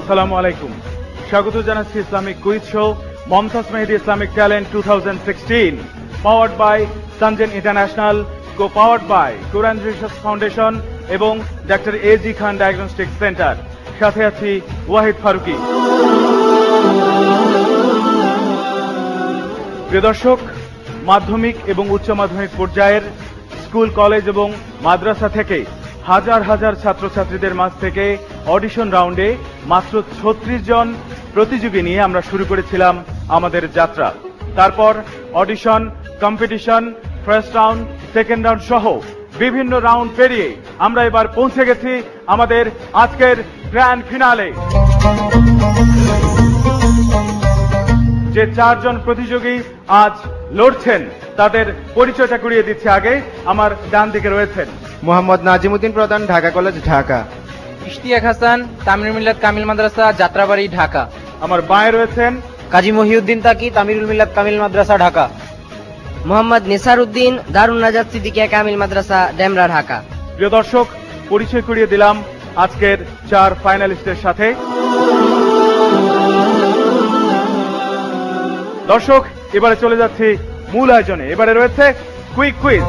আসসালামু আলাইকুম। স্বাগত জানাচ্ছি Islamic quiz show Momtaz Mehedi Islamic talent 2016, powered by Sanjen international, co powered by Quran research foundation এবং doctor AG Khan diagnostic centre. সাথে আছি ওয়াহিদ ফারুকি। প্রিয় দর্শক, মাধ্যমিক এবং উচ্চ মাধ্যমিক পর্যায়ের স্কুল, কলেজ এবং মাদ্রাসা থেকে হাজার হাজার ছাত্রছাত্রীদের মাঝ থেকে অডিশন রাউন্ডে মাত্র 36 জন প্রতিযোগী নিয়ে আমরা শুরু করেছিলাম আমাদের যাত্রা। তারপর audition, competition, first round, second round সহ বিভিন্ন রাউন্ড পেরিয়ে আমরা এবার পৌঁছে গেছি আমাদের আজকের গ্র্যান্ড ফিনালে। যে 4 জন প্রতিযোগী আজ লড়ছেন তাদের পরিচয়টা করিয়ে দিচ্ছে। আগে আমার ডান দিকে রয়েছেন মোহাম্মদ নাজিমউদ্দিন প্রধান, ঢাকা কলেজ, ঢাকা। ইশতিয়াক হাসান, তামিরুল মিল্লাত কামিল মাদ্রাসা, যাত্রাবাড়ি, ঢাকা। আমার বাঁয়ে রয়েছেন কাজী মহিউদ্দিন তাকি, তামিরুল মিল্লাত কামিল মাদ্রাসা, ঢাকা। মোহাম্মদ নিসার উদ্দিন, দারুন নাজাত সিদ্দিকিয়া কামিল মাদ্রাসা, ডেমরা, ঢাকা। প্রিয় দর্শক, পরিচয় করিয়ে দিলাম আজকের 4 ফাইনালিস্টের সাথে। দর্শক, এবারে চলে যাচ্ছি মূল আয়োজনে। এবারে রয়েছে কুইক কুইজ।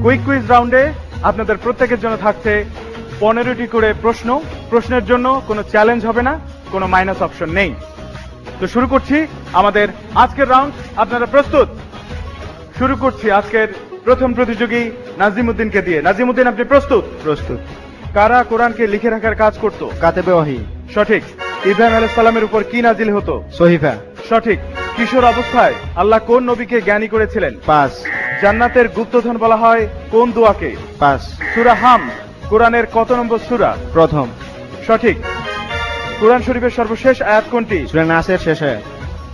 কুইক কুইজ রাউন্ডে আপনাদের প্রত্যেকের জন্য থাকছে 15টি করে প্রশ্ন। প্রশ্নের জন্য কোনো চ্যালেঞ্জ হবে না, কোনো মাইনাস অপশন নেই। তো শুরু করছি আমাদের আজকের রাউন্ড। আপনারা প্রস্তুত? শুরু করছি আজকের প্রথম প্রতিযোগী নাজিমউদ্দিনকে দিয়ে। নাজিমউদ্দিন, আপনি প্রস্তুত? প্রস্তুত। কারা কোরআনকে লিখে রাখার কাজ করত? কাতেবে ওহী। সঠিক। ইব্রাহিম আলাইহিস সালামের উপর কি নাজিল হতো? সহিফা। সঠিক। কিশোর অবস্থায় আল্লাহ কোন নবীকে জ্ঞানী করেছিলেন? পাস। জান্নাতের গুপ্তধন বলা হয় কোন দোয়াকে? পাস। সূরা হামদ কোরআনের কত নম্বর সূরা? প্রথম। সঠিক। কোরআন শরীফের সর্বশেষ আয়াত কোনটি? সূরা নাসের শেষ আয়াত।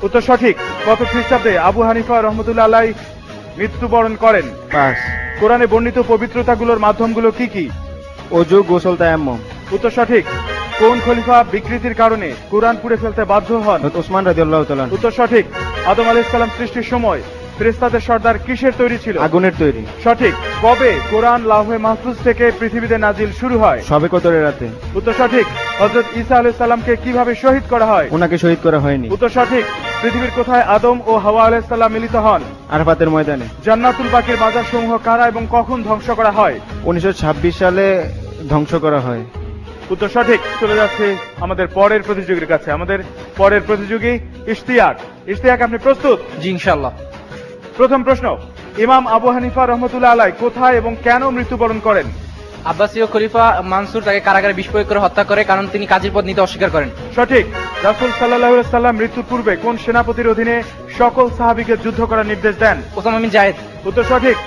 উত্তর সঠিক। কত খ্রিস্টাব্দে আবু হানিফা রহমতুল্লাহ আলাইহি মৃত্যুবরণ করেন? পাস। কোরআনে বর্ণিত পবিত্রতাগুলোর মাধ্যমগুলো কি কি? ওযু, গোসল, তায়াম্মুম। উত্তর সঠিক। কোন খলিফা বিকৃতির কারণে কোরআন পুড়ে ফেলতে বাধ্য হন? হযরত ওসমান রাদিয়াল্লাহু তাআলা। উত্তর সঠিক। আদম আলাইহিস সালাম সৃষ্টির সময় ফেরেশতাদের সর্দার কিসের তৈরি ছিল? আগুনের তৈরি। সঠিক। কবে কোরআন লাউহে মাহফুজ থেকে পৃথিবীতে নাজিল শুরু হয়? সবে কদরের রাতে। উত্তর সঠিক। হযরত ঈসা আলাইহিস সালামকে কিভাবে শহীদ করা হয়? ওনাকে শহীদ করা হয়নি। উত্তর সঠিক। পৃথিবীর কোথায় আদম ও হাওয়া আলাইহিস সালাম মিলিত হন? আরাফাতের ময়দানে। জান্নাতুল বাকির মাজার সমূহ কারা এবং কখন ধ্বংস করা হয়? 1926 সালে ধ্বংস করা হয়। উত্তর সঠিক। চলে যাচ্ছে আমাদের পরের প্রতিযোগীর কাছে। আমাদের পরের প্রতিযোগী ইশতিয়াক। ইশতিয়াক, আপনি প্রস্তুত? জি, ইনশাআল্লাহ। প্রথম প্রশ্ন, ইমাম আবু হানিফা রহমতুল্লাহ আলাইহি কোথায় এবং কেন মৃত্যুবরণ করেন? আব্বাসীয় খলিফা মানসুর তাকে কারাগারে বিষ প্রয়োগ করে হত্যা করে, কারণ তিনি কাজীর পদ নিতে অস্বীকার করেন। সঠিক। রাসূল সাল্লাল্লাহু আলাইহি সাল্লাম মৃত্যুর পূর্বে কোন সেনাপতির অধীনে সকল সাহাবীকে যুদ্ধ করার নির্দেশ দেন? ওসামা বিন জায়েদ। উত্তর সঠিক।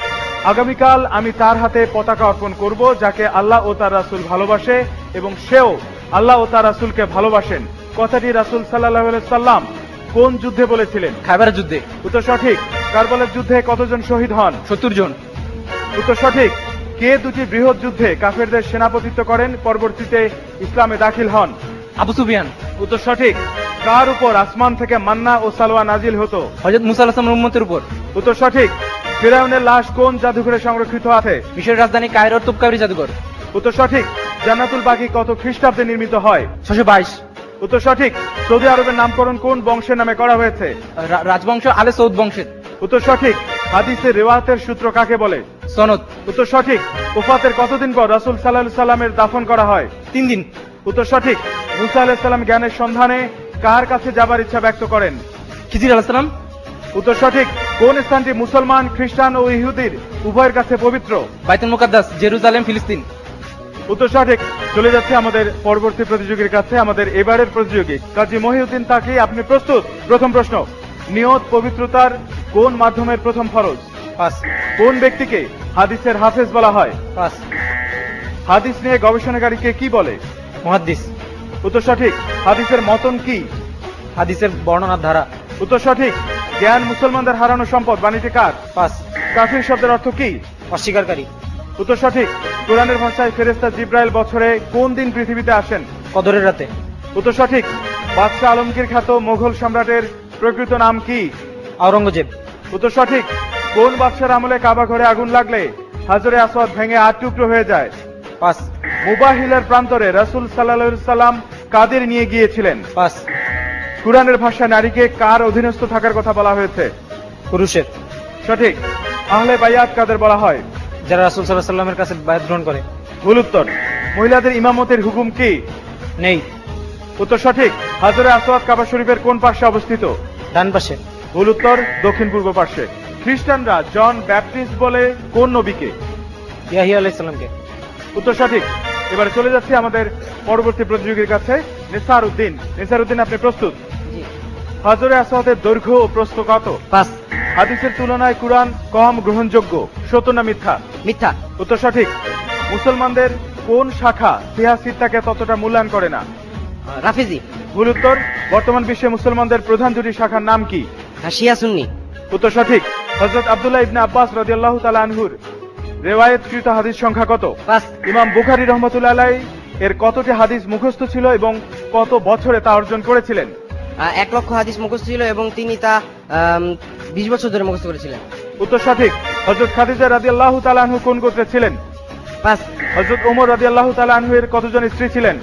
আগামীকাল আমি তার হাতে পতাকা অর্পণ করব যাকে আল্লাহ ও তার রাসূল ভালোবাসে এবং সেও আল্লাহ ও তার রাসূলকে ভালোবাসেন। কথাটি রাসূল সাল্লাল্লাহু আলাইহি সাল্লাম কোন যুদ্ধে বলেছিলেন? খায়বারের যুদ্ধে। উত্তর সঠিক। কারবালার যুদ্ধে কতজন শহীদ হন? 70 জন। উত্তর সঠিক। কে দুটি বৃহৎ যুদ্ধে কাফেরদের সেনাপতিত্ব করেন, পরবর্তীতে ইসলামে দাখিল হন? আবু সুফিয়ান। উত্তর সঠিক। কার উপর আসমান থেকে মান্না ও সালোয়া নাজিল হতো? হযরত মুসা আলাইহিস সালামের উম্মতের উপর। উত্তর সঠিক। ফিরাউনের লাশ কোন জাদুঘরে সংরক্ষিত আছে? মিশরের রাজধানী কায়রোর তুবকাবরি জাদুঘর। উত্তর সঠিক। জান্নাতুল বাকি কত খ্রিস্টাব্দে নির্মিত হয়? 622। উত্তর সঠিক। সৌদি আরবের নামকরণ কোন বংশের নামে করা হয়েছে? রাজবংশ আলে সৌদ বংশের। উত্তর সঠিক। হাদিসের রিওয়ায়াতের সূত্র কাকে বলে? সনদ। উত্তর সঠিক। ওফাতের কতদিন পর রাসূল সাল্লাল্লাহু আলাইহি সাল্লামের দাফন করা হয়? 3 দিন। উত্তর সঠিক। মুসা আলাইহিস সালাম জ্ঞানের সন্ধানে কার কাছে যাবার ইচ্ছা ব্যক্ত করেন? খিজির আলাইহিস সালাম। উত্তর সঠিক। কোন স্থানটি মুসলমান, খ্রিস্টান ও ইহুদির উভয়ের কাছে পবিত্র? বাইতুল মুকাদ্দাস, জেরুজালেম, ফিলিস্তিন। উত্তর সঠিক। চলে যাচ্ছে আমাদের পরবর্তী প্রতিযোগীর কাছে। আমাদের এবারের প্রতিযোগী কাজী মহিউদ্দিন তাকি, আপনি প্রস্তুত? প্রথম প্রশ্ন, নিয়ত পবিত্রতার কোন মাধ্যমের প্রথম ফরজ? পাস। কোন ব্যক্তিকে হাদিসের হাফেজ বলা হয়? পাস। হাদিস নিয়ে গবেষণাকারীকে কি বলে? মুহাদ্দিস। উত্তর সঠিক। হাদিসের মতন কি? হাদিসের বর্ণনার ধারা। উত্তর সঠিক। জ্ঞান মুসলমানদের হারানো সম্পদ, বাণীটি কার? পাস। কাফির শব্দের অর্থ কি? অস্বীকারী। উত্তর সঠিক। কোরআনের ভাষায় ফেরেশতা জিব্রাইল বছরে কোন দিন পৃথিবীতে আসেন? কদরের রাতে। উত্তর সঠিক। বাদশাহ আলমগীর খ্যাত মোগল সম্রাটের প্রকৃত নাম কি? আওরঙ্গজেব। উত্তর সঠিক। কোন বাদশার আমলে কাবা ঘরে আগুন লাগলে হাজরে আসওয়াদ ভেঙে 8 টুকরো হয়ে যায়? পাস। মুবাহিলার প্রান্তরে রাসূল সাল্লাল্লাহু আলাইহি সাল্লাম কাদের নিয়ে গিয়েছিলেন? পাস। কুরআনের ভাষায় নারীকে কার অধীনস্থ থাকার কথা বলা হয়েছে? পুরুষের। সঠিক। আহলে বায়াত কাদের বলা হয়? যারা রাসূল সাল্লাল্লাহু আলাইহি সাল্লামের কাছে বায়াত গ্রহণ করে। ভুল উত্তর। মহিলাদের ইমামতের হুকুম কি? নেই। উত্তর সঠিক। হাজরে আসওয়াদ কাবা শরীফের কোন পার্শ্বে অবস্থিত? ডান পাশে। ভুল উত্তর, দক্ষিণ পূর্ব পার্শ্বে। খ্রিস্টানরা জন ব্যাপটিস্ট বলে কোন নবীকে? ইয়াহিয়া আলাইহিস সালামকে। উত্তর সঠিক। এবারে চলে যাচ্ছে আমাদের পরবর্তী প্রতিযোগীর কাছে, নিসার উদ্দিন। নিসার উদ্দিন, আপনি প্রস্তুত? হাজরে আসওয়াদের দৈর্ঘ্য ও প্রস্থ কত? পাঁচ। হাদিসের তুলনায় কুরআন কম গ্রহণযোগ্য, সত্য না মিথ্যা? মিথ্যা। উত্তর সঠিক। মুসলমানদের কোন শাখা সিয়াসিত্তাকে ততটা মূল্যায়ন করে না? রাফিজি। ভুল উত্তর। বর্তমান বিশ্বে মুসলমানদের প্রধান দুটি শাখার নাম কি? শিয়া সুন্নি। উত্তর সঠিক। হযরত আব্দুল্লাহ ইবনে আব্বাস রাদিয়াল্লাহু তাআলা আনহুর রিওয়ায়াতকৃত হাদিস সংখ্যা কত? পাঁচ। ইমাম বুখারী রাহমাতুল্লাহ আলাইহি এর কতটি হাদিস মুখস্থ ছিল এবং কত বছরে তা অর্জন করেছিলেন? 1 লক্ষ হাদিস মুখস্থ ছিল এবং তিনি তা 20 বছর ধরে মুখস্থ করেছিলেন। উত্তর সঠিক। হযরত খাদিজা রাদিয়াল্লাহু তাআলা আনহু কোন গোত্রের ছিলেন? পাঁচ। হযরত ওমর রাদিয়াল্লাহু তাআলা আনহু এর কতজন স্ত্রী ছিলেন?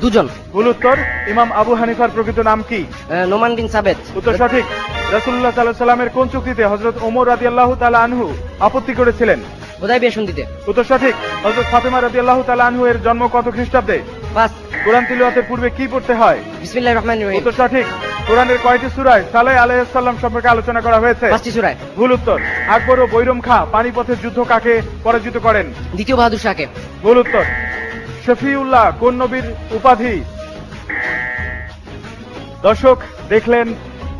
2 জন। ভুল উত্তর। ইমাম আবু হানিফার প্রকৃত নাম কি? নোমান বিন সাবেত। উত্তর সঠিক। রাসূলুল্লাহ সাল্লাল্লাহু আলাইহি সাল্লামের কোন চুক্তিতে হযরত ওমর রাদিয়াল্লাহু তাআলা আনহু আপত্তি করেছিলেন? হুদায়বিয়া সন্ধিতে। উত্তর সঠিক। হযরত ফাতেমা রাদিয়াল্লাহু তাআলা আনহু এর জন্ম কত খ্রিস্টাব্দে? 5। কোরআন তিলাওয়াতের পূর্বে কি পড়তে হয়? বিসমিল্লাহির রহমানির রহিম। উত্তর সঠিক। কোরআনের কয়টি সূরায় সালেহ আলাইহিস সালাম সম্পর্কে আলোচনা করা হয়েছে? 5টি সূরায়। ভুল উত্তর। আকবর ও বৈরম খাঁ পানিপথের যুদ্ধ কাকে পরাজিত করেন? দ্বিতীয় বাহাদুর শাহকে। ভুল উত্তর। শফিউল্লাহ কোন নবীর উপাধি? দর্শক দেখলেন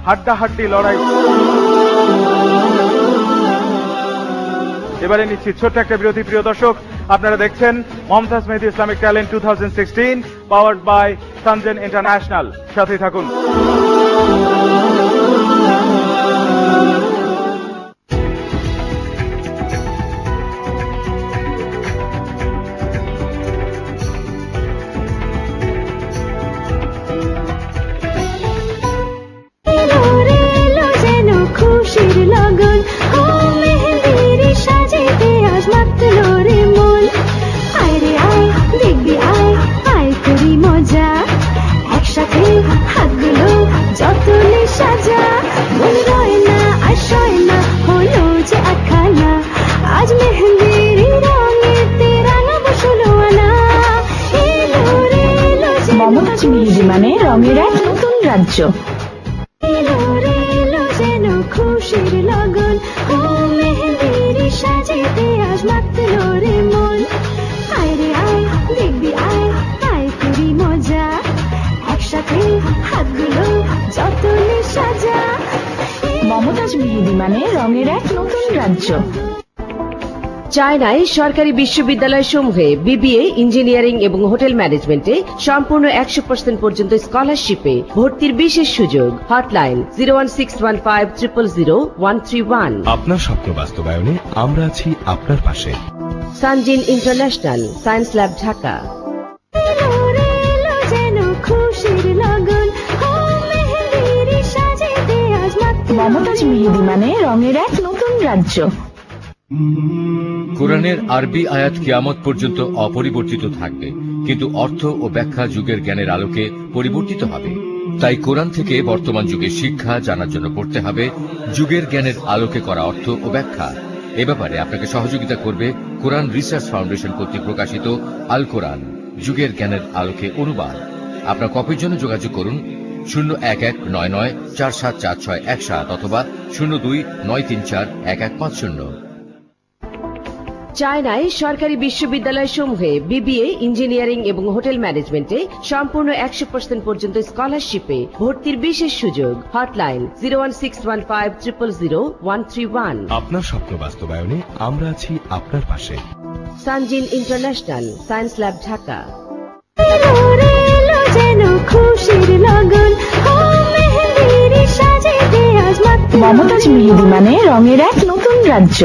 হাড্ডাহাড্ডি লড়াই। এবারে নিচ্ছি ছোট্ট একটা বিরতি। প্রিয় দর্শক, আপনারা দেখছেন Momtaz Mehedi Islamic talent 2016 powered by Sanjen international. সাথেই থাকুন। মমতাজ মেহেদী মানে রঙের এক নতুন রাজ্য। খুশির লগন ও মেহেদির সাজেতে আজ মাতলো রে মন। আয় রে আয় দেখবি আয় আয় করি মজা, একসাথে হাতগুলো যতনে সাজা। মমতাজ মেহেদী মানে রঙের এক নতুন রাজ্য। চায়নায় সরকারি বিশ্ববিদ্যালয় সমূহে বিবিএ, ইঞ্জিনিয়ারিং এবং হোটেল ম্যানেজমেন্টে সম্পূর্ণ 100% পর্যন্ত স্কলারশিপে ভর্তির বিশেষ সুযোগ। হটলাইন 01615000131। আপনার স্বপ্ন বাস্তবায়নে আমরা আছি আপনার পাশে। Sanjin international science lab, Dhaka. Momtaz Mehedi মানে রঙের এক নতুন রাজ্য। কোরআনের আরবি আয়াত কিয়ামত পর্যন্ত অপরিবর্তিত থাকবে, কিন্তু অর্থ ও ব্যাখ্যা যুগের জ্ঞানের আলোকে পরিবর্তিত হবে। তাই কোরআন থেকে বর্তমান যুগের শিক্ষা জানার জন্য পড়তে হবে যুগের জ্ঞানের আলোকে করা অর্থ ও ব্যাখ্যা। এ ব্যাপারে আপনাকে সহযোগিতা করবে কোরআন রিসার্চ ফাউন্ডেশন কর্তৃক প্রকাশিত আল কোরআন যুগের জ্ঞানের আলোকে অনুবাদ। আপনার কপির জন্য যোগাযোগ করুন 0199474617 অথবা 0293411150। চায়নায় সরকারি বিশ্ববিদ্যালয় সমূহে বিবিএ, ইঞ্জিনিয়ারিং এবং হোটেল ম্যানেজমেন্টে সম্পূর্ণ 100% পর্যন্ত স্কলারশিপে ভর্তির বিশেষ সুযোগ। হটলাইন 01615000131। আপনার স্বপ্ন বাস্তবায়নে আমরা আছি আপনার পাশে। Sanjin international science lab, Dhaka. Momtaz Mehedi মানে রঙের এক নতুন রাজ্য।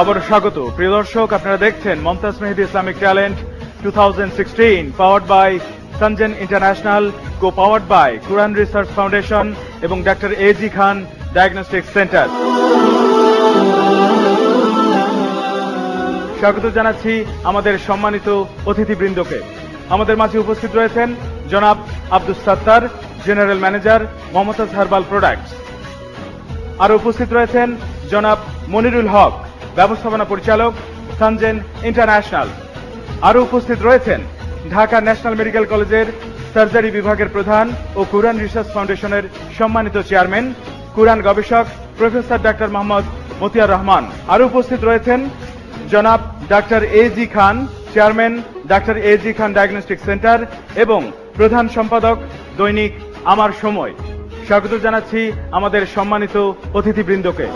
আবার স্বাগত প্রিয় দর্শক, আপনারা দেখছেন Momtaz Mehedi Islamic talent 2016 powered by Sanjen international, co powered by Quran research foundation এবং doctor AG Khan diagnostic centre. স্বাগত জানাচ্ছি আমাদের সম্মানিত অতিথিবৃন্দকে। আমাদের মাঝে উপস্থিত রয়েছেন জনাব Abdus Sattar, general manager Mumtaz herbal products. আর উপস্থিত রয়েছেন জনাব মনিরুল হক, ব্যবস্থাপনা পরিচালক সঞ্জেন ইন্টারন্যাশনাল। আরও উপস্থিত রয়েছেন ঢাকা ন্যাশনাল মেডিকেল কলেজের সার্জারি বিভাগের প্রধান ও কুরআন রিসার্চ ফাউন্ডেশনের সম্মানিত চেয়ারম্যান কুরআন গবেষক প্রফেসর ডক্টর মোহাম্মদ মতিয়ার রহমান। আরও উপস্থিত রয়েছেন জনাব ডক্টর এজি খান, chairman doctor AG Khan diagnostic centre এবং প্রধান সম্পাদক দৈনিক আমার সময়। স্বাগত জানাচ্ছি আমাদের সম্মানিত অতিথিবৃন্দকে।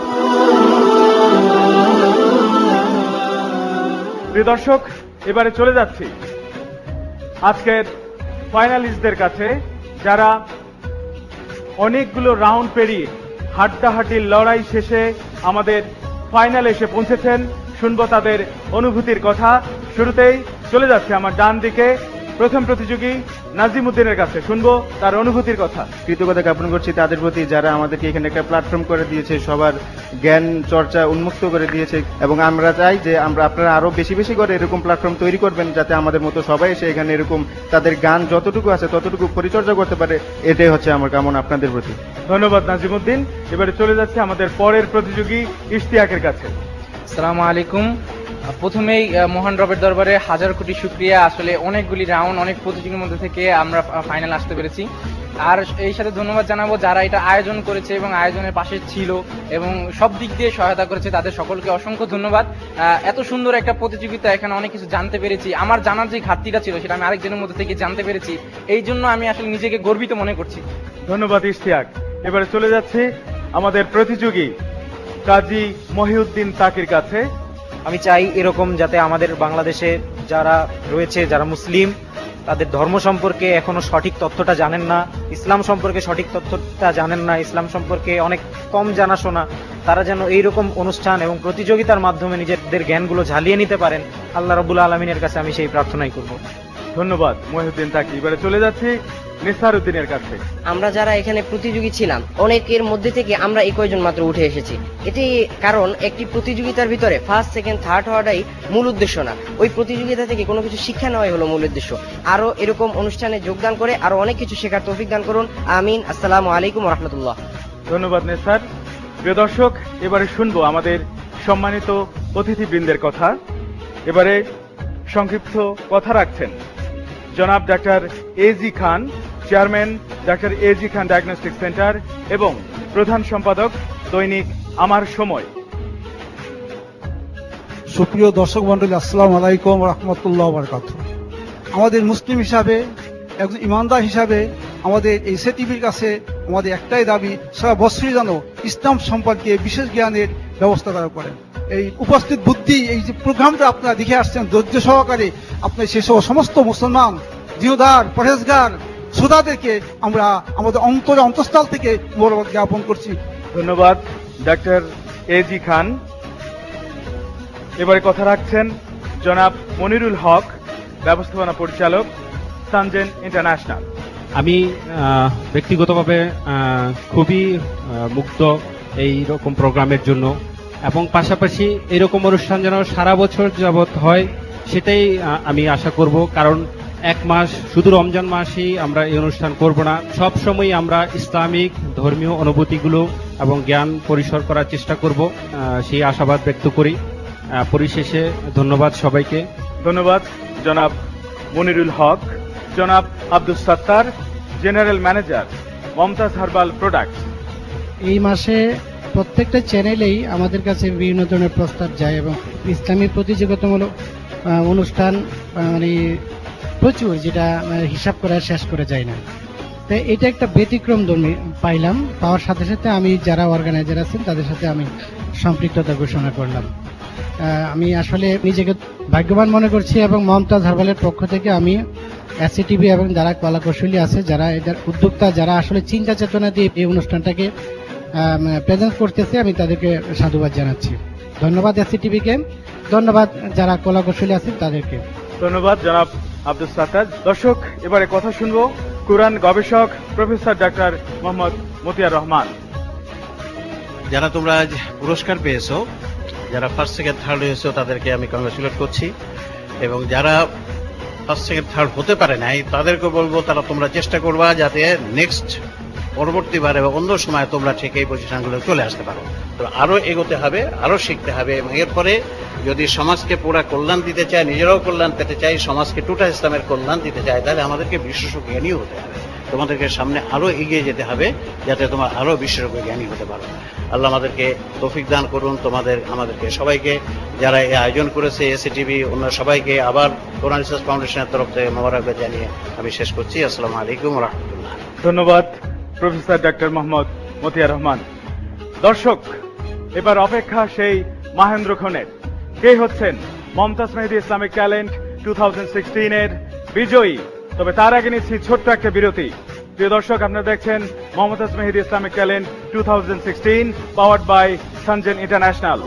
প্রিয় দর্শক, এবারে চলে যাচ্ছি আজকের ফাইনালিস্টদের কাছে, যারা অনেকগুলো রাউন্ড পেরিয়ে হাড্ডাহাড্ডির লড়াই শেষে আমাদের ফাইনালে এসে পৌঁছেছেন। শুনবো তাদের অনুভূতির কথা। শুরুতেই চলে যাচ্ছে আমার ডান দিকে প্রথম প্রতিযোগী নাজিম উদ্দিনের কাছে, শুনবো তার অনুভূতির কথা। কৃতজ্ঞতা জ্ঞাপন করছি তাদের প্রতি, যারা আমাদেরকে এখানে একটা প্ল্যাটফর্ম করে দিয়েছে, সবার জ্ঞান চর্চা উন্মুক্ত করে দিয়েছে। এবং আমরা চাই যে আপনারা আরো বেশি বেশি করে এরকম প্ল্যাটফর্ম তৈরি করবেন, যাতে আমাদের মতো সবাই এসে এখানে এরকম তাদের জ্ঞান যতটুকু আছে ততটুকু পরিচর্যা করতে পারে। এটাই হচ্ছে আমার কামনা আপনাদের প্রতি। ধন্যবাদ নাজিম উদ্দিন। এবারে চলে যাচ্ছে আমাদের পরের প্রতিযোগী ইশতিয়াকের কাছে। আসসালামু আলাইকুম। প্রথমেই মহান রবের দরবারে হাজার কোটি শুকরিয়া। আসলে অনেকগুলি রাউন্ড, অনেক প্রতিযোগীর মধ্যে থেকে আমরা ফাইনাল আসতে পেরেছি। আর এই সাথে ধন্যবাদ জানাবো যারা এটা আয়োজন করেছে এবং আয়োজনের পাশে ছিল এবং সব দিক দিয়ে সহায়তা করেছে, তাদের সকলকে অসংখ্য ধন্যবাদ। এত সুন্দর একটা প্রতিযোগিতা, এখানে অনেক কিছু জানতে পেরেছি। আমার জানার যে ঘাটতিটা ছিল সেটা আমি আরেকজনের মধ্যে থেকে জানতে পেরেছি। এই জন্য আমি আসলে নিজেকে গর্বিত মনে করছি। ধন্যবাদ ইশতিয়াক। এবারে চলে যাচ্ছি আমাদের প্রতিযোগী কাজী মহিউদ্দিন তাকির কাছে। আমি চাই এরকম যাতে আমাদের বাংলাদেশে যারা রয়েছে, যারা মুসলিম, তাদের ধর্ম সম্পর্কে এখনো সঠিক তথ্যটা জানেন না, ইসলাম সম্পর্কে সঠিক তথ্যটা জানেন না, ইসলাম সম্পর্কে অনেক কম জানাশোনা, তারা যেন এইরকম অনুষ্ঠান এবং প্রতিযোগিতার মাধ্যমে নিজেদের জ্ঞানগুলো ঝালিয়ে নিতে পারেন। আল্লাহ রাব্বুল আলামিনের কাছে আমি সেই প্রার্থনাই করব। ধন্যবাদ মহিউদ্দিন তাকি। এবারে চলে যাচ্ছি নিসার উদ্দিনের কাছে। আমরা যারা এখানে প্রতিযোগী ছিলাম, অনেকের মধ্যে থেকে আমরা এই কয়জন মাত্র উঠে এসেছি। এটি কারণ একটি প্রতিযোগিতার ভিতরে ফার্স্ট, সেকেন্ড, থার্ড হওয়াটাই মূল উদ্দেশ্য না। ওই প্রতিযোগিতা থেকে কোনো কিছু শিক্ষা নেওয়াই হলো মূল উদ্দেশ্য। আরো এরকম অনুষ্ঠানে যোগদান করে আরো অনেক কিছু শেখার তৌফিক দান করুন। আমিন। আসসালামু আলাইকুম ওয়া রাহমাতুল্লাহ। ধন্যবাদ নিসার। প্রিয় দর্শক, এবারে শুনবো আমাদের সম্মানিত অতিথিবৃন্দের কথা। এবারে সংক্ষিপ্ত কথা রাখছেন জনাব ডাক্তার এজি খান, chairman doctor AG Khan diagnostic centre এবং প্রধান সম্পাদক দৈনিক আমার সময়। সুপ্রিয় দর্শক মন্ডলী, আসসালামু আলাইকুম ওয়া রাহমাতুল্লাহি ওয়া বারাকাতুহু। আমাদের মুসলিম হিসাবে, একজন ইমানদার হিসাবে আমাদের এই এসএটিভির কাছে আমাদের একটাই দাবি, সারা বছরই যেন ইসলাম সম্পর্কে বিশেষ জ্ঞানের ব্যবস্থা তারা করেন। এই উপস্থিত বুদ্ধি, এই যে প্রোগ্রামটা আপনারা দেখে আসছেন ধৈর্য সহকারে, আপনার সেসব সমস্ত মুসলমান জিওদার, পরহেজগার, শ্রোতাদেরকে আমরা আমাদের অন্তঃস্থল থেকে মোবারক জ্ঞাপন করছি। ধন্যবাদ ডাক্তার এজি খান। এবারে কথা রাখছেন জনাব মনিরুল হক, ব্যবস্থাপনা পরিচালক সঞ্জেন ইন্টারন্যাশনাল। আমি ব্যক্তিগতভাবে খুবই মুগ্ধ এই রকম প্রোগ্রামের জন্য, এবং পাশাপাশি এরকম অনুষ্ঠান যেন সারা বছর যাবৎ হয় সেটাই আমি আশা করব। কারণ এক মাস, শুধু রমজান মাসেই আমরা এই অনুষ্ঠান করব না, সব সময় আমরা ইসলামিক ধর্মীয় অনুভূতিগুলো এবং জ্ঞান পরিসর করার চেষ্টা করব, সেই আশাবাদ ব্যক্ত করি। পরিশেষে ধন্যবাদ সবাইকে। ধন্যবাদ জনাব মনিরুল হক। জনাব Abdus Sattar, general manager Mumtaz herbal products. এই মাসে প্রত্যেকটা চ্যানেলেই আমাদের কাছে বিভিন্ন ধরনের প্রস্তাব যায় এবং ইসলামী প্রতিযোগিতামূলক অনুষ্ঠান মানে প্রচুর, যেটা হিসাব করে শেষ করে যায় না। তো এটা একটা ব্যতিক্রম পাইলাম, পাওয়ার সাথে সাথে আমি যারা অর্গানাইজার আছেন তাদের সাথে আমি সম্পৃক্ততা ঘোষণা করলাম। আমি আসলে নিজেকে ভাগ্যবান মনে করছি এবং মমতাজ হার্বালের পক্ষ থেকে আমি এসএটিভি এবং যারা কলাকৌশলী আছে, যারা এদের উদ্যোক্তা, যারা আসলে চিন্তা চেতনা দিয়ে এই অনুষ্ঠানটাকে প্রেজেন্ট করতেছে, আমি তাদেরকে সাধুবাদ জানাচ্ছি। ধন্যবাদ এসসিটিভিকে, ধন্যবাদ যারা কলা কৌশলী আছেন তাদেরকে। ধন্যবাদ জনাব আব্দুল সাত্তার। দর্শক, এবারে কথা শুনবো কোরআন গবেষক প্রফেসর ডাক্তার মোহাম্মদ মতিয়ার রহমান। যারা তোমরা আজ পুরস্কার পেয়েছো, যারা ফার্স্ট সেকেন্ড থার্ড হয়েছো, তাদেরকে আমি কংগ্রেচুলেট করছি, এবং যারা ফার্স্ট সেকেন্ড থার্ড হতে পারে নাই তাদেরকে বলবো তারা তোমরা চেষ্টা করবা যাতে নেক্সট পরবর্তীবার এবং অন্য সময় তোমরা ঠিক এই পজিশনগুলো চলে আসতে পারো। তো আরো এগোতে হবে, আরো শিখতে হবে, এবং এরপরে যদি সমাজকে পুরা কল্যাণ দিতে চায়, নিজেরাও কল্যাণ পেতে চাই, সমাজকে টুটা ইসলামের কল্যাণ দিতে চায়, তাহলে আমাদেরকে বিশেষ জ্ঞানী হতে হবে। তোমাদেরকে সামনে আরো এগিয়ে যেতে হবে যাতে তোমরা আরো বিশেষজ্ঞ জ্ঞানী হতে পারো। আল্লাহ আমাদেরকে তৌফিক দান করুন, আমাদেরকে সবাইকে, যারা এই আয়োজন করেছে এসসিটিভি, অন্য সবাইকে আবার কোরআন রিসার্চ ফাউন্ডেশনের তরফ থেকে মোবারকবাদ জানিয়ে আমি শেষ করছি। আসসালামু আলাইকুম ওয়া রাহমাতুল্লাহ। ধন্যবাদ প্রফেসর ডাক্তার মোহাম্মদ মতিয়ার রহমান। দর্শক, এবার অপেক্ষা সেই মাহেন্দ্রক্ষণের। কে হচ্ছেন মমতাজ মেহেদী ইসলামিক ট্যালেন্ট 2016 এর বিজয়ী? তবে তার আগে নিচ্ছি ছোট্ট একটা বিরতি। প্রিয় দর্শক, আপনারা দেখছেন Momtaz Mehedi Islamic talent 2016 powered by Sanjen international.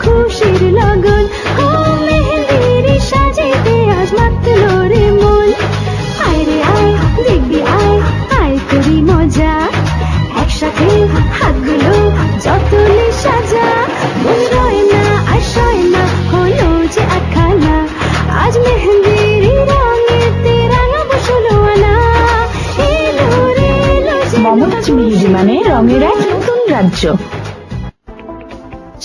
খুশির লগন ও মেহেন্দির সাজেতে আজ মাতলো রে মন। আয় রে আয়, দেখবি আয়, আয় করি মজা, একসাথে হাতগুলো যতনে সাজা। মন রয় না আর সয় না, হলো যে আখানা, আজ মেহেন্দির রঙেতে রাঙাবো 16 আনা। এলো রে এলো যে মমতাজ মেহেদী মানে রঙের এক নতুন রাজ্য।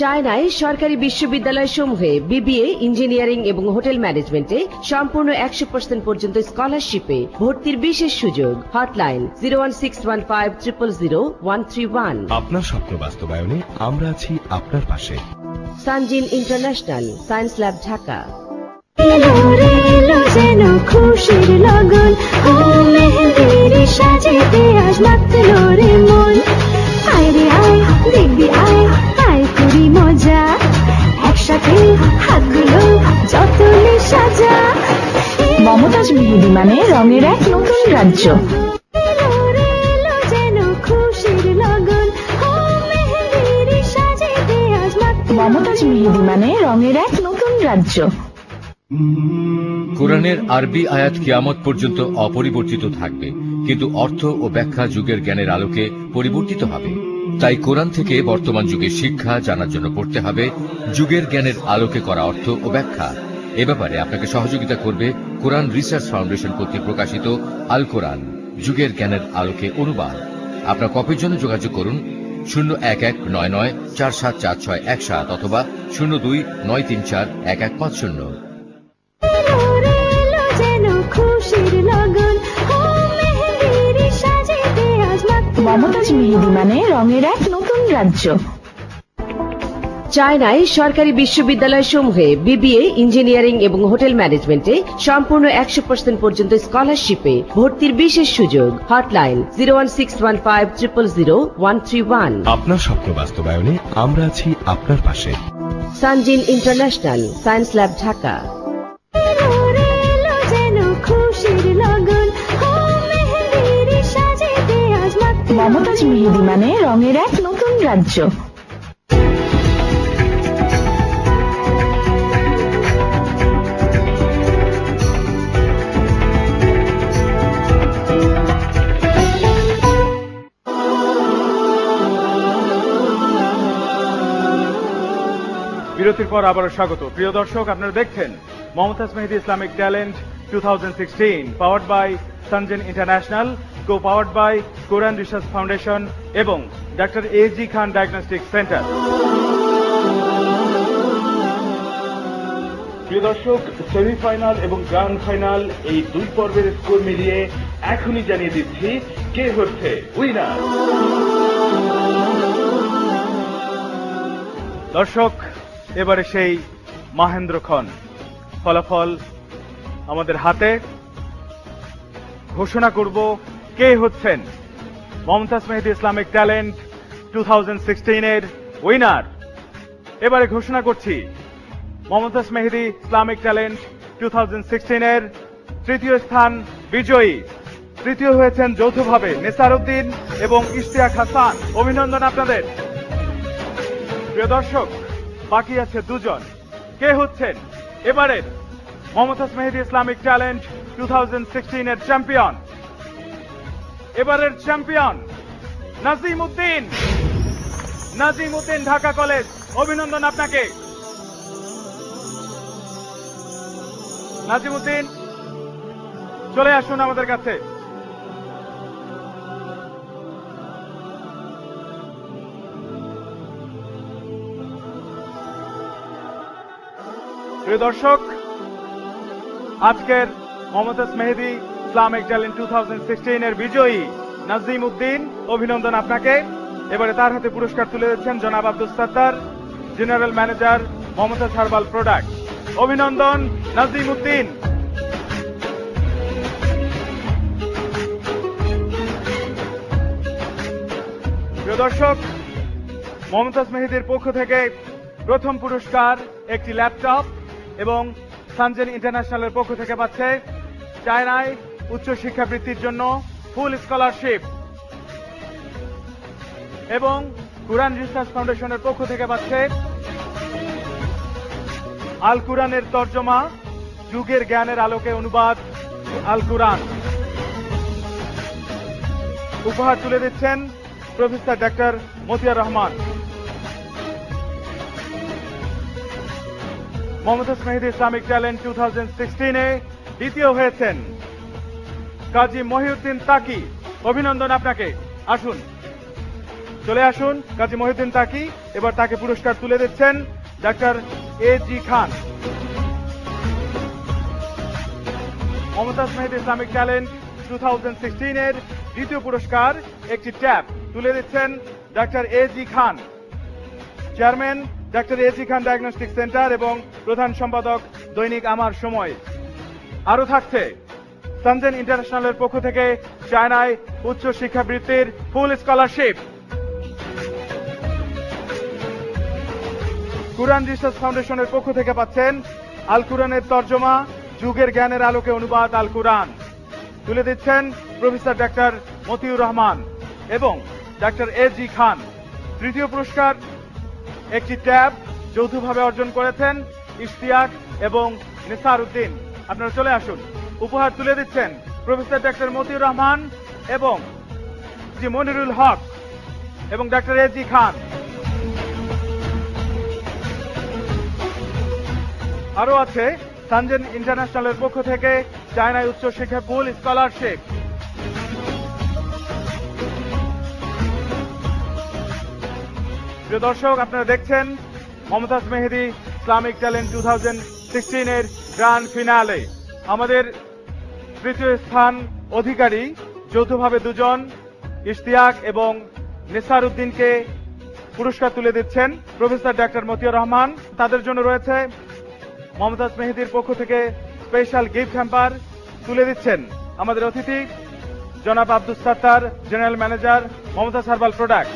চায়নায় সরকারি বিশ্ববিদ্যালয় সমূহে বিবিএ, ইঞ্জিনিয়ারিং এবং হোটেল ম্যানেজমেন্টে সম্পূর্ণ 100% পর্যন্ত স্কলারশিপে ভর্তির বিশেষ সুযোগ। হটলাইন 01615000131। আপনার স্বপ্ন বাস্তবায়নে আমরা আছি আপনার পাশে। Sanjin international science lab, Dhaka. এলো রে এলো যেন খুশির লগন ও মেহেন্দির সাজেতে আজ মাতলো রে মন। আয় রে আয়, দেখবি আয়, আয় করি মজা, একসাথে হাতগুলো যতনে সাজা। মমতাজ মেহেদী মানে রঙের এক নতুন রাজ্য। এলো রে এলো যেন খুশির লগন ও মেহেন্দির সাজেতে আজ মাতলো। মমতাজ মেহেদী মানে রঙের এক নতুন রাজ্য। কোরআনের আরবি আয়াত কিয়ামত পর্যন্ত অপরিবর্তিত থাকবে, কিন্তু অর্থ ও ব্যাখ্যা যুগের জ্ঞানের আলোকে পরিবর্তিত হবে। তাই কোরআন থেকে বর্তমান যুগের শিক্ষা জানার জন্য পড়তে হবে যুগের জ্ঞানের আলোকে করা অর্থ ও ব্যাখ্যা। এ ব্যাপারে আপনাকে সহযোগিতা করবে কোরআন রিসার্চ ফাউন্ডেশন কর্তৃক প্রকাশিত আল কোরআন যুগের জ্ঞানের আলোকে অনুবাদ। আপনার কপির জন্য যোগাযোগ করুন 01199474617 অথবা 0293411150। খুশির লগন ও মেহেন্দির সাজেতে আজ মাতলো। মমতাজ মেহেদী মানে রঙের এক নতুন রাজ্য। চায়নায় সরকারি বিশ্ববিদ্যালয় সমূহে বিবিএ, ইঞ্জিনিয়ারিং এবং হোটেল ম্যানেজমেন্টে সম্পূর্ণ 100% পর্যন্ত স্কলারশিপে ভর্তির বিশেষ সুযোগ। হটলাইন 01615000131। আপনার স্বপ্ন বাস্তবায়নে আমরা আছি আপনার পাশে। Sanjin international science lab, Dhaka. খুশির লগন ও মেহেন্দির সাজেতে আজ মাতলো। মমতাজ মেহেদী মানে রঙের এক নতুন রাজ্য। বিরতির পর আবারও স্বাগত। প্রিয় দর্শক, আপনারা দেখছেন Momtaz Mehedi Islamic talent 2016 powered by Sanjen international, co powered by Quran research foundation এবং ডাক্তার এজি খান ডায়াগনস্টিক সেন্টার। প্রিয় দর্শক, সেমিফাইনাল এবং গ্র্যান্ড ফাইনাল এই দুই পর্বের স্কোর মিলিয়ে এখনই জানিয়ে দিচ্ছি কে হচ্ছে উইনার। দর্শক, এবারে সেই মাহেন্দ্রক্ষণ। ফলাফল আমাদের হাতে। ঘোষণা করব কে হচ্ছেন মমতাজ মেহেদী ইসলামিক ট্যালেন্ট 2016 এর উইনার। এবারে ঘোষণা করছি মমতাজ মেহেদী ইসলামিক ট্যালেন্ট 2016 এর তৃতীয় স্থান বিজয়ী। তৃতীয় হয়েছেন যৌথভাবে নেসার উদ্দিন এবং ইশতিয়াক হাসান। অভিনন্দন আপনাদের। প্রিয় দর্শক, বাকি আছে দুজন। কে হচ্ছেন এবারের মমতাজ মেহেদী ইসলামিক ট্যালেন্ট 2016 এর চ্যাম্পিয়ন? এবারের চ্যাম্পিয়ন নাজিম উদ্দিন। নাজিম উদ্দিন, ঢাকা কলেজ। অভিনন্দন আপনাকে। নাজিম উদ্দিন, চলে আসুন আমাদের কাছে। প্রিয় দর্শক, আজকের মমতাজ মেহেদী ইসলামিক ট্যালেন্ট 2016 এর বিজয়ী নাজিম উদ্দিন, অভিনন্দন আপনাকে। এবারে তার হাতে পুরস্কার তুলে দিচ্ছেন জনাব Abdul Sattar, general manager Mumtaz herbal product. অভিনন্দন নাজিম উদ্দিন। প্রিয় দর্শক, মমতাজ মেহেদীর পক্ষ থেকে প্রথম পুরস্কার একটি ল্যাপটপ এবং সানজেন ইন্টারন্যাশনালের পক্ষ থেকে পাচ্ছে চায়নায় উচ্চ শিক্ষাবৃত্তির জন্য ফুল স্কলারশিপ, এবং কুরআন রিসার্চ ফাউন্ডেশনের পক্ষ থেকে পাচ্ছে আল কুরআনের তর্জমা, যুগের জ্ঞানের আলোকে অনুবাদ আল কুরআন। উপহার তুলে দিচ্ছেন professor doctor Motiar Rahman. Mumtaz Mehedi Islamic talent 2016 এ দ্বিতীয় হয়েছেন কাজী মহিউদ্দিন তাকি। অভিনন্দন আপনাকে। আসুন, চলে আসুন কাজী মহিউদ্দিন তাকি। এবার তাকে পুরস্কার তুলে দিচ্ছেন ডক্টর এজি খান। মমতাজ মেহেদী ইসলামিক ট্যালেন্ট 2016 এর দ্বিতীয় পুরস্কার একটি ট্যাব তুলে দিচ্ছেন ডক্টর এজি খান, chairman doctor AG Khan diagnostic centre এবং প্রধান সম্পাদক দৈনিক আমার সময়। আরো থাকছে সানজেন ইন্টারন্যাশনালের পক্ষ থেকে চায়নায় উচ্চ শিক্ষাবৃত্তির ফুল স্কলারশিপ, কুরআন রিসার্চ ফাউন্ডেশনের পক্ষ থেকে পাচ্ছেন আল কুরআনের তর্জমা, যুগের জ্ঞানের আলোকে অনুবাদ আল কুরআন। তুলে দিচ্ছেন প্রফেসর ডক্টর মতিউর রহমান এবং ডক্টর এজি খান। তৃতীয় পুরস্কার একটি ট্যাব যৌথভাবে অর্জন করেছেন ইশতিয়াক এবং নেসার উদ্দিন। আপনারা চলে আসুন। উপহার তুলে দিচ্ছেন প্রফেসর ডক্টর মতিউর রহমান এবং জি মনিরুল হক এবং ডক্টর এজি খান। আরো আছে সানজেন ইন্টারন্যাশনালের পক্ষ থেকে চায়নায় উচ্চ শিক্ষা ফুল স্কলারশিপ। প্রিয় দর্শক, আপনারা দেখছেন মমতাজ মেহেদী ইসলামিক ট্যালেন্ট 2016 এর গ্র্যান্ড ফিনালে। আমাদের তৃতীয় স্থান অধিকারী যৌথভাবে দুজন, ইশতিয়াক এবং নেসার উদ্দিনকে পুরস্কার তুলে দিচ্ছেন প্রফেসর ডক্টর মতিয়ার রহমান। তাদের জন্য রয়েছে মমতাজ মেহেদীর পক্ষ থেকে স্পেশাল গিফট হ্যাম্পার তুলে দিচ্ছেন আমাদের অতিথি জনাব Abdul Sattar, general manager Mumtaz herbal product.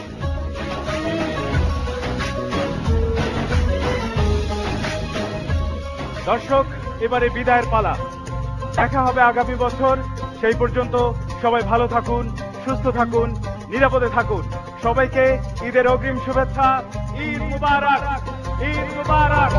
দর্শক, এবারে বিদায়ের পালা। দেখা হবে আগামী বছর। সেই পর্যন্ত সবাই ভালো থাকুন, সুস্থ থাকুন, নিরাপদে থাকুন। সবাইকে ঈদের অগ্রিম শুভেচ্ছা। ঈদ মুবারক, ঈদ মুবারক।